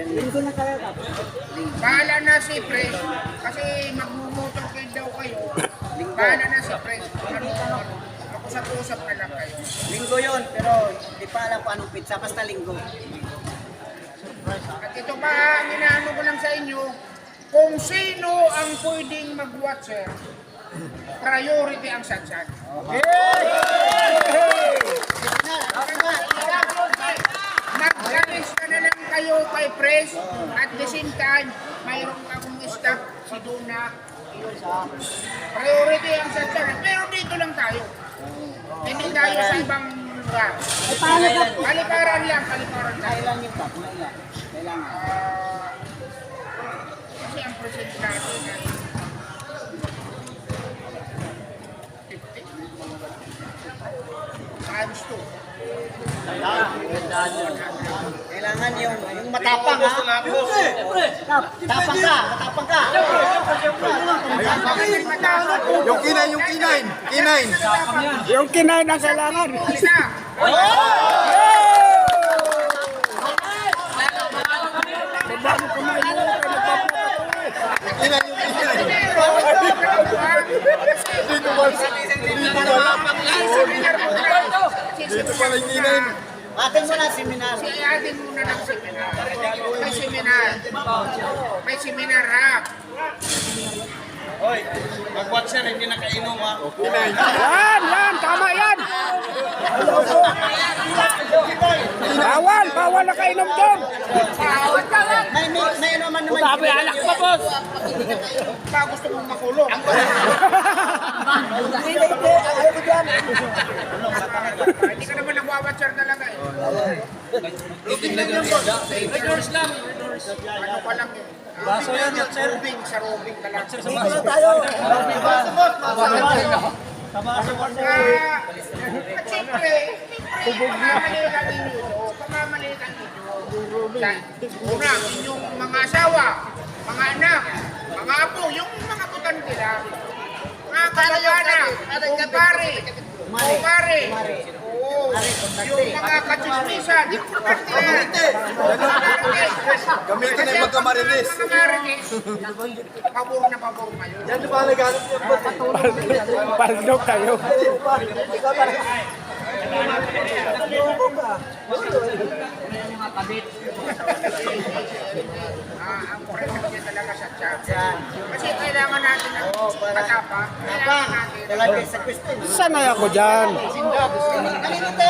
Linggo na kaya ka. Bahala na si Pres. Kasi magmumotorcade daw kayo. Bahala na si Pres. Usap-usap na lang kayo. Linggo yun, pero di pa alam kung anong pizza, basta linggo. At ito pa, ang inaano ko lang sa inyo, kung sino ang pwedeng mag-watcher, priority ang satsan. Mag-release na lang kayo kay Pres. At the same time, mayroon akong staff, si Duna. Priority ang satsan. Pero dito lang tayo. Hindi tayo sa ibang lugar. Paliparan lang, paliparan lang. Kailan yung cup? Kailangan. Kasi ang present natin ay 50 times 2. Kailangan yung matapang, ha? Matapang ka, matapang ka. Yung kinain, yung kinain. Kinain. Yung kinain ang kailangan. Kinain yung kinain. Dito pala. Dito pala yung kinain. Atin mo na seminar. Atin muna ng seminar. May seminar. May seminar, ha? Hoy, mag-watcher, hindi nakainom ha. Kinain. Yan, tama yan. Bawal na kainom doon. May naman naman. Sabi, anak pa, boss. Ba gusto mong makulong? Hindi ka naman nagwawatcher talaga eh. Ano pa lang yun? Baso yan, sir. Sa robing talaga. Dito na tayo. At siyempre, pamamalitan ninyo. Pamamalitan ninyo. Una, inyong mga asawa, mga anak, mga apo, yung mga butante lang. Mga kapag-anak, kumpare, oo, yung mga kachismisan, importante yan. Gamitin na yung magkamarinis. Mga marinis, pabor na pabor kayo. Yan yung palaganap niya. Palnog tayo. Ang present niya talaga sa chat. Kasi kailangan natin ng matapa. Kailangan natin. Talaga sa question. Sanay ako dyan. Kanina tayo